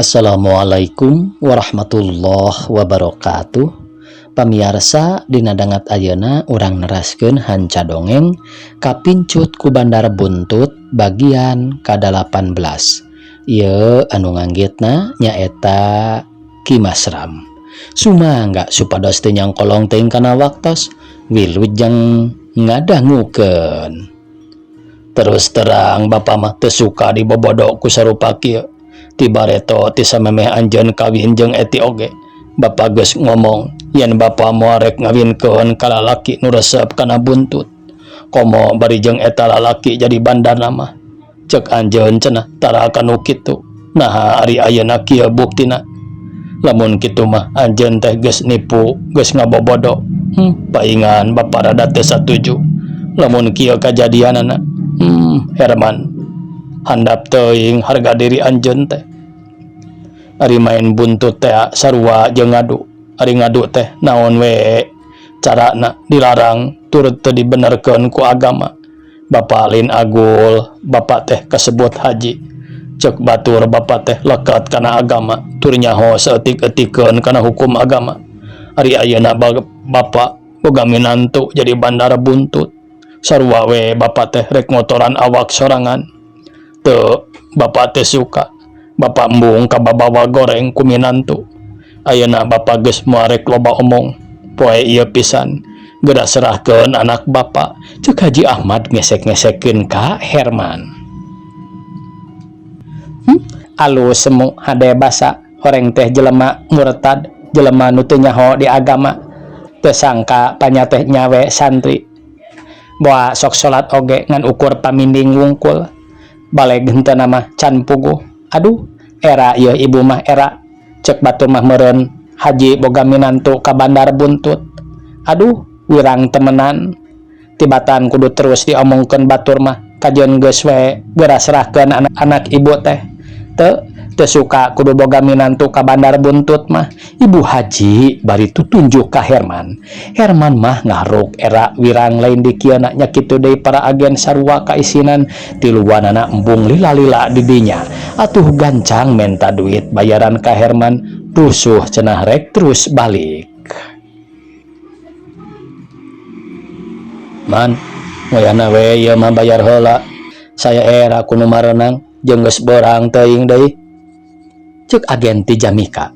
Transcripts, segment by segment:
Assalamualaikum warahmatullahi wabarakatuh. Pamiarsa dina dangat ayeuna urang neraskeun hanca dongeng kapincut ku Bandar Buntut bagian ka-18. Ieu anu nganggitna nyaeta Ki Masram. Sumangga supados teu nyangkolong teuing kana waktos wilujeng ngadangukeun. Terus terang bapa mah teu suka dibobodok ku sarupa kieu. Tibareto ti samemeh anjeun kawin jeung eti oge. Bapa geus ngomong yen bapa moal rek ngawinkeun ka lalaki nu resep kana buntut. Komo bari jeung eta lalaki jadi bandarna mah. Ceuk anjeun cenah tara kanu kitu. Nah ari ayeuna kieu buktina. Lamun kitu mah anjeun teh geus nipu, geus ngabobodok. Paingan bapa rada teu satuju. Lamun kieu kajadianana. Herman handap teuing harga diri anjeun teh. Ari main buntut teh sarua jeung ngadu. Ari ngadu teh naon we carana dilarang turut teu dibenerkeun ku agama. Bapa lain agul, bapa teh kasebut haji. Ceuk batur bapa teh lekat kana agama, tur nyaho saeutik-eutikeun kana hukum agama. Ari ayeuna bapa boga minantu jadi bandar buntut. Sarua we bapa teh rek motoran awak sorangan. Teu bapa teh suka. Bapa embung ka babawa goreng ku minantu. Ayeuna bapa geus moal rek loba omong. Poe ieu pisan geura serahkeun anak bapa. Ceuk Haji Ahmad ngesek-ngesekeun ka Herman. Alus semu hade basa horeng teh jelema murtad, jelema nu teu nyaho di agama. Teu sangka panya teh nyawe santri. Boa sok salat oge ngan ukur paminding wungkul. Bale genteuna mah can puguh. Aduh, era ieu ibu mah era. Cek batur mah meureun haji boga minantu ka Bandar Buntut. Aduh, wirang temenan. Tibatan kudu terus diomongkeun batur mah. Kajeun geus we geura serahkeun anak ibu teh. Teu suka kudu boga minantu ka Bandar Buntut mah. Ibu haji bari tutunjuk ka Herman. Herman mah ngahruk era wirang lain di kieuna nya kitu deui para agen sarua kaisinan tiluanana embung lila-lila di dinya. Atuh gancang menta duit bayaran ka Herman, rusuh cenah rek terus balik. Man, moyana we ieu mah bayar heula. Saya era kudu marenang jeung geus beurang teuing deui. Ceuk agen ti Jamika.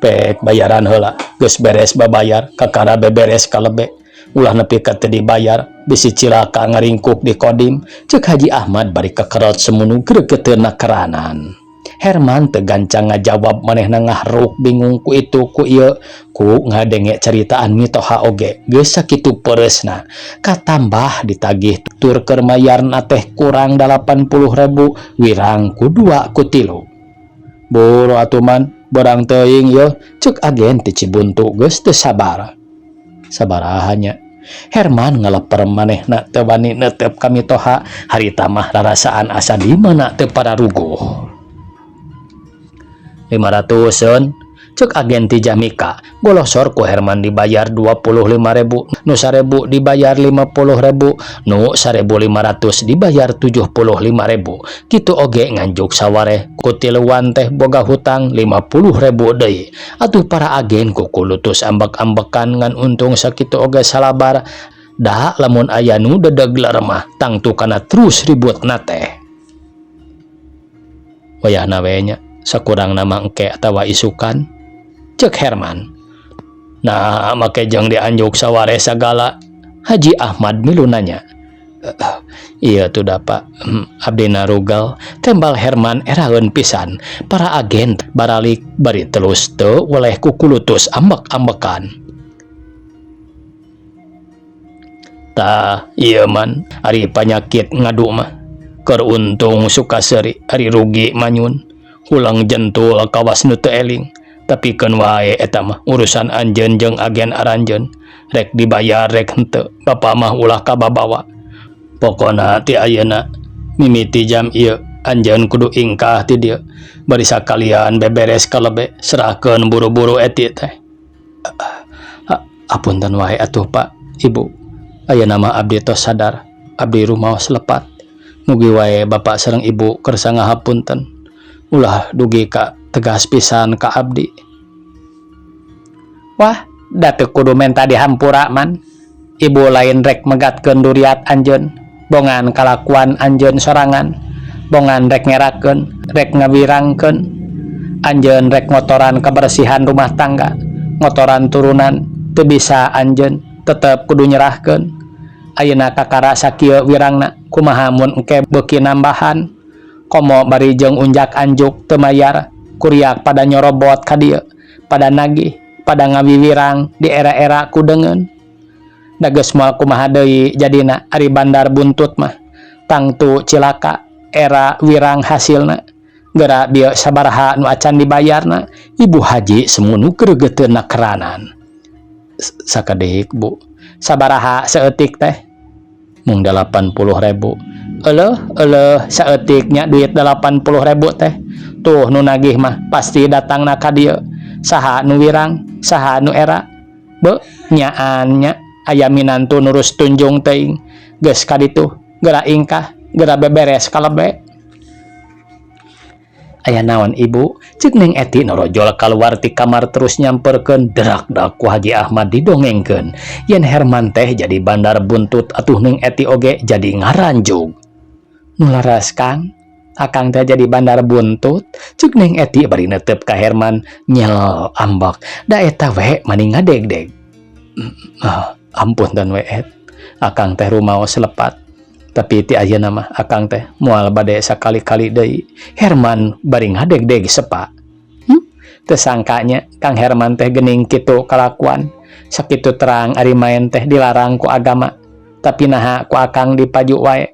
Pek bayaran heula, geus beres babayar, kakara beberes kalebe. Ulah nepi ka teu dibayar, bisi cilaka ngaringkuk di kodim. Ceuk Haji Ahmad bari kekerot semunu gregeteunna keranan. Herman teu gancang ngajawab manehna ngahruk bingung ku itu ku ieu, ku ngadenge caritaan mitoha oge. Geus sakitu peureusna, katambah ditagih tur keur mayarna teh kurang 80.000 wirang ku 2 ku 3. Boro atuman berang teuing yeuh, ceuk agen ti Cibuntu geus teu sabar. Sabaraha Herman ngaleper manehna teu wani neuteup ka mitoha, harita mah rarasaan asa di mana teu pararuguh. 500-eun ceuk agen ti Jamika. Golosor ku Herman dibayar 25.000, nu 1.000 dibayar 50.000, nu 1.500 dibayar 75.000. Kitu oge nganjuk sawareh ku tiluan teh boga hutang 50.000 deui. Atuh para agen kuku lutus ambek-ambekan ngan untung sakitu oge salabar. Da lamun aya nu dedeg leremah tangtu kana terus ributna teh. Wayahna we nya sakurang nama engke atawa isukan. Cek Herman. Nah, make jeung dianjuk sawareh sagala. Haji Ahmad milu nanya. Iya tuh Pak. Abdi narugal. Tembal Herman eraeun pisan. Para agen baralik bari terus teu weleh kukulutus ambek-ambekan. Tah, ieu man ari panyakit ngadu mah. Keur untung suka seuri, ari rugi manyun. Hulang jentul kawas nu teu eling. Tapi keun wae eta mah urusan anjeun jeung agen aranjeun. Rek dibayar rek henteu, bapa mah ulah kababawa. Pokona ti ayeuna mimiti jam ieu anjeun kudu ingkah ti dieu. Bari sakalian beberes kalebe serahkeun buru-buru eti teh. Apunten wae atuh Pak, Ibu. Ayeuna mah abdi tos sadar, abdi rumaos lepat. Mugi wae Bapak sareng Ibu keur sangahapunten. ulah dugi ka tegas pisan ka abdi. Wah, da teu kudu menta dihampura man. Ibu lain rek megatkeun duriat anjeun, bongan kalakuan anjeun sorangan, bongan rek ngerakeun, rek ngawirangkeun. Anjeun rek ngotoran kebersihan rumah tangga, ngotoran turunan, teu bisa anjeun, tetep kudu nyerahkeun. Ayeuna kakara sakieu wirangna, kumaha mun engke beuki nambahan, komo bari jeung unjak anjuk teu mayar, kuriak pada nyorobot ka dieu, pada nagih, pada ngawiwirang di era-era kudengeun. Da geus moal kumaha deui jadina ari bandar buntut mah, tangtu cilaka era wirang hasilna. Geura bieu sabaraha nu acan dibayarna, ibu haji semunu gregeteunna keranan. Sakadeuk Bu, sabaraha saeutik teh? Mung 80.000. Eleuh saeutiknya duit 80.000 teh. Tuh nu nagih mah pasti datangna ka dieu. Saha nu wirang, saha nu era. Beu nyaannya aya minantu nurus tunjung teuing. Geus ka ditu, geura ingkah, geura beberes kalebe. Aya naon ibu? Ceuk Neng Eti norojol kaluar ti kamar terus nyamperkeun derak-dak ku Haji Ahmad didongengkeun. Yen Herman teh jadi bandar buntut atuh Neng Eti oge jadi ngaranjug. Nu laras Kang, akang teh jadi bandar buntut, ceuk Neng Eti bari neuteup ka Herman, nyel ambak. Da eta we mani ngadeg-deg. Ampun dan we et. Akang teh rumaos lepat. Tapi ti ayeuna mah akang teh moal bade sakali-kali deui Herman bari ngadeg-deg sepa. Teu sangkanya Kang Herman teh geuning kitu kalakuan, sakitu terang ari maen teh dilarang ku agama, tapi naha ku akang dipaju wae.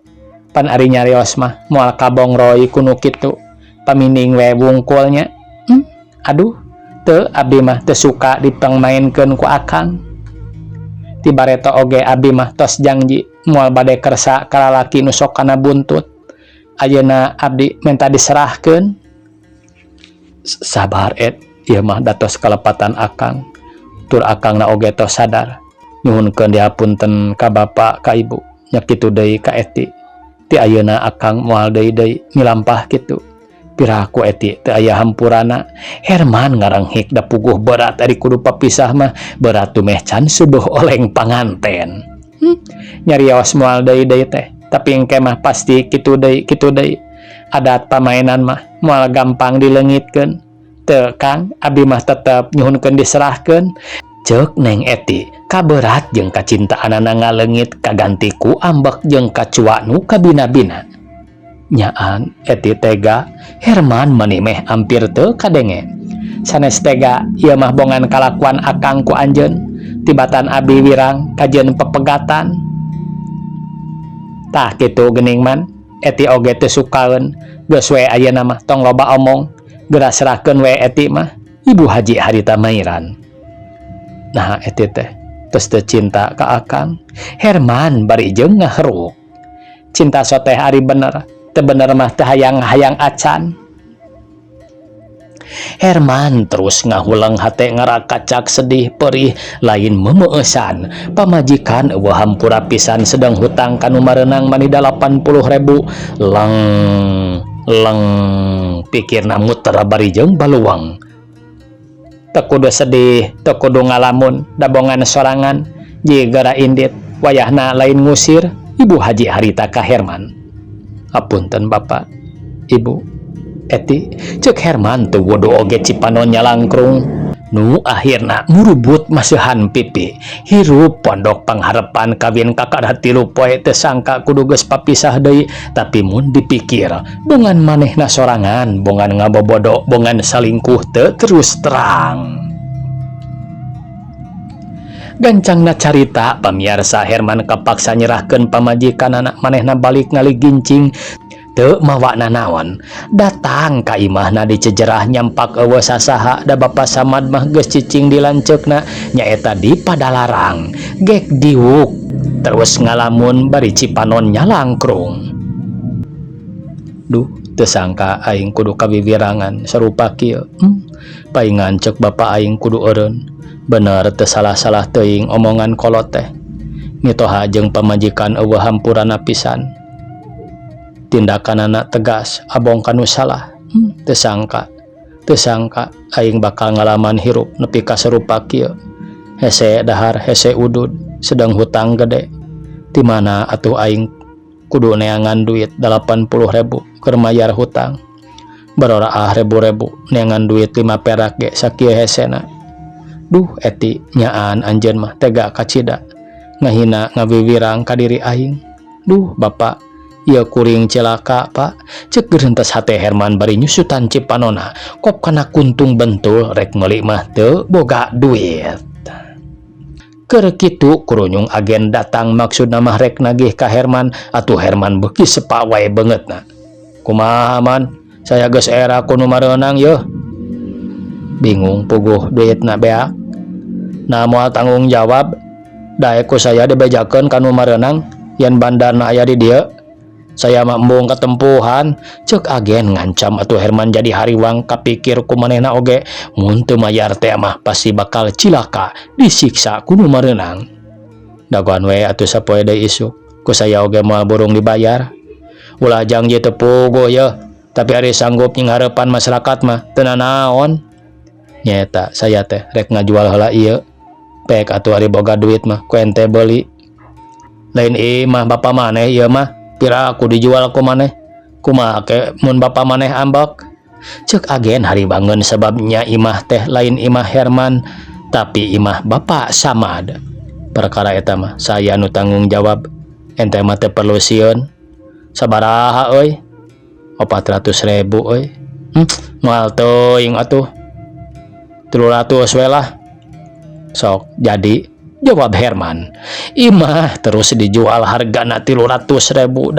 Pan ari nyarios mah moal kabongroy kuno kitu, pamining we wungkulnya. Aduh, teu abdi mah teu suka dipangmaenkeun ku akang. Ti bareta oge abdi mah tos janji moal bade kersa ka lalaki nu sok kana buntut. Ayeuna abdi menta diserahkeun. Sabar et, ieu mah datos kalepatan akang. Tur akangna oge tos sadar. Nyuhunkeun dihapunten ka bapa ka ibu, nya kitu deui ka Eti. Ti ayeuna akang moal deui milampah kitu. Piraku Eti teu aya hampurana. Herman ngaranghik da puguh berat ari kudu papisah mah berat tu meh can subuh oleng panganten. Nyarios moal deui teh, tapi engke mah pasti kitu deui. Adat pamainan mah moal gampang dileungitkeun. Teu Kang, abdi mah tetep nyuhunkeun diserahkeun. Ceuk Neng Eti, kaberat jeung kacintaanana ngaleungit kaganti ku ambek jeung kacua nu kabina-bina. Nyaan Eti tega, Herman meuni meh ampir teu kadenge. Sanes tega ieu mah bongan kalakuan akang ku anjeun, tibatan abdi wirang kajeun pepegatan. Tah kitu geuning man, Eti oge teu sukaeun, geus we ayeuna mah tong loba omong, geura serahkeun we Eti mah Ibu Haji harita mairan. Nah Eti teh tos teu cinta ka akang. Herman bari jeung ngaheruk. Cinta soteh ari bener. Teu bener mah teu hayang-hayang acan. Herman terus ngahulang hate ngarakacak sedih perih lain memeueusan. Pamajikan eueuh hampura pisan sedang hutang kanu mareunang mani 80.000. Leng pikirna muter bari jeung baluang. Teu kudu sedih, teu kudu ngalamun, dabongan sorangan, jigara indit, wayahna lain ngusir. Ibu Haji harita ka Herman. Apunten Bapak, Ibu, Eti, ceuk Herman teu wudu oge cipanon nyalangkrung. Nu akhirna murubut maseuhan pipi. Hirup pondok pangharepan kawin kakada 3 poe teu sangka kudu geus papisah deui, tapi mun dipikir, bongan manehna sorangan, bongan ngabobodo, bongan salingkuh teu terus terang. Gancangna carita pamiarsa Herman kapaksa nyerahkeun pamajikan anak manehna balik ngali gincing. Teu mawakna naon, datang ka imahna dicejerah nyampak eueuh sasaha da Bapa Samad mah geus cicing di lanceukna nyaeta di Padalarang. Gek diuk terus ngalamun bari cipanon nyalangkrung. Duh, teu sangka aing kudu kawiwirangan sarupa kieu. Paingan ceuk bapa aing kudu eureun. Bener teu salah-salah teuing omongan kolot teh. Mitoha jeung pamajikan eueuh hampurana pisan. Tindakan anak tegas abong kanu salah. Tersangka aing bakal ngalaman hirup nepi ka serupa kieu. Hese dahar hese udud sedang hutang gede. Di mana atuh aing kudu neangan duit 80.000 keur mayar hutang. Baroraah ribu-ribu neangan duit 5 perak ge sakieu hesena. Duh eti nyaan anjeun mah tega kacida ngahina ngawiwirang ka diri aing. Duh bapak, ieu kuring celaka pak, ceuk geurentes hate Herman bari nyusutan cipanona kop kana kuntung bentul rek meuli mah teu boga duit. Keur kitu kurunyung agen datang maksudna mah rek nagih ka Herman. Atuh Herman beuki sepa wae beungeutna. Kumaha man, saya geus era kudu mareunang yeuh. Bingung puguh duitna beak. Nah moal tanggung jawab daek ku saya dibejakeun ka nu mareunang yen bandarna aya di dieu. Saya mah embung ketempuhan, ceuk agen ngancam atuh Herman jadi hariwang. Kapikir ku manehna oge mun teu mayar teh mah pasti bakal cilaka disiksa ku nu mareunang. Dagoan we atuh sapoe deui isuk ku saya oge moal burung dibayar. Ulah jang ieu teu puguh yeuh, tapi ari sanggup nyinghareupan masyarakat mah teu nanaon. Nyaeta saya teh rek ngajual heula ieu. Pek atuh ari boga duit mah ku ente beuli. Lain mah bapa maneh ieu mah pira aku dijual ku maneh. Kumaha ke mun bapa maneh ambek? Ceuk agen hariwangeun sebabnya imah teh lain imah Herman tapi imah bapa Samad. Perkara eta mah saya nu tanggung jawab. Ente mah teu perlu sieun. Sabaraha euy? 400.000 euy. Moal teuing atuh. 300 we lah. Sok jadi, jawab Herman. Imah terus dijual hargana 300.000, 80.000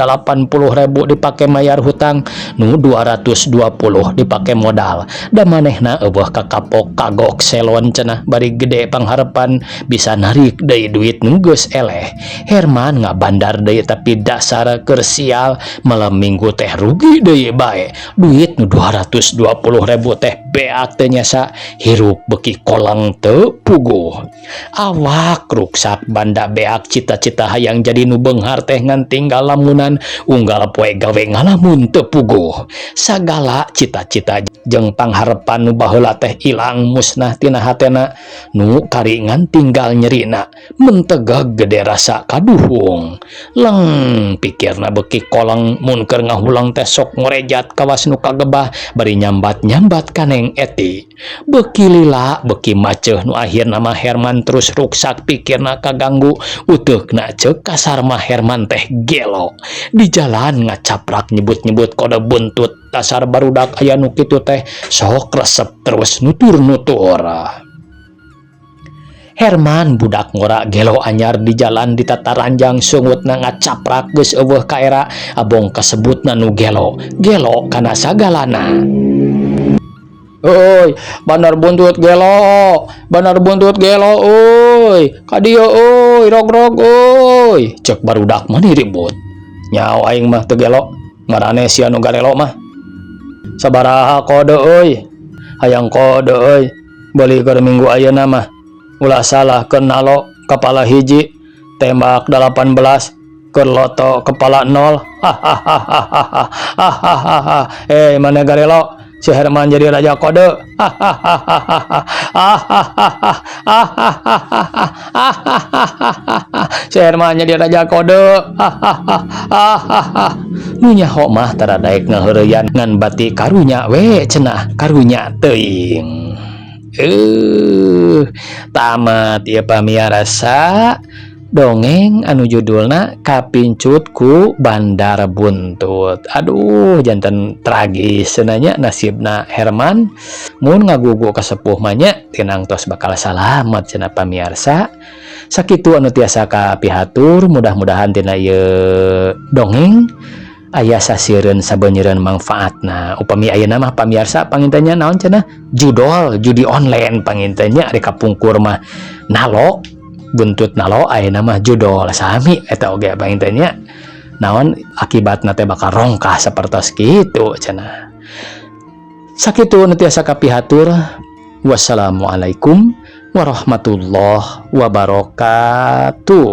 dipake mayar hutang, nu 220 dipake modal. Da manehna eueuh kakapok kagok selon cenah bari gede pangharepan bisa narik deui duit nu geus eleh. Herman ngabandar deui tapi dasar keur sial, malam minggu teh rugi deui bae. Duit nu 220.000 teh beak teh nyasa hirup beuki koleng teu puguh. Awak ruksak banda beak cita-cita hayang jadi nu beunghar teh ngan tinggal lamunan unggal poe gawe ngalamun teu puguh. Sagala cita-cita jeung pangharepan nu baheula teh ilang musnah tina hatena. Nu karingan tinggal nyerina mentegeg gede rasa kaduhung. Leng pikirna beuki koleng mun keur ngahulang teh sok ngorejat kawas nu kagebah bari nyambat-nyambat kaneng eti. Beuki lila beuki maceuh nu akhirna mah Herman terus ruksak pikirna kaganggu. Uteukna ceuk kasar mah Herman teh gelo. Di jalan ngacaprak nyebut-nyebut kode buntut. Dasar barudak aya nu kitu teh sok resep terus nutur-nutur. Herman budak ngora gelo anyar di jalan di tata ranjang sungutna ngacaprak geus eueuh ka era abong kasebutna nu gelo. Gelo kana sagalana. Oi, bandar buntut gelo, oi, kadieu oi, rog-rog oi. Cek barudak mah ribut. Nyao aing mah teu gelo, ngaranna sia nu garelo mah. Sabaraha kode oi? Hayang kode oi. Beuli keur minggu ayeuna mah. Ulah salah keur nalo kepala hiji, tembak 18, keur loto kepala 0. Hahaha. Mana garelo? Si Herman jadi raja kode. Si Herman jadi raja kode. Nu nyaho mah tara daek ngaheureyan ngan bati karunya we cenah karunya teuing. Tamat ieu pamiarsa dongeng anu judulna Kapincut ku Bandar Buntut. Aduh janten tragis seunanya nasibna Herman. Mun ngagugu kasepuh mah nya tinang tos bakal salamet cenah pamiarsa. Sakitu anu tiasa kapihatur, mudah-mudahan tina ieu dongeng aya sasieun sabeuneureun manfaatna. Upami ayeuna mah pamiarsa pangintanya naon cenah? Judi online pangintanya ari kapungkur mah nalo buntut nalo ayeuna mah judol sami eta oge pangintanya naon akibatna teh bakal rongkah sapertos kitu cenah. Sakitu nu tiasa kapihatur. Wassalamualaikum warahmatullahi wabarakatuh.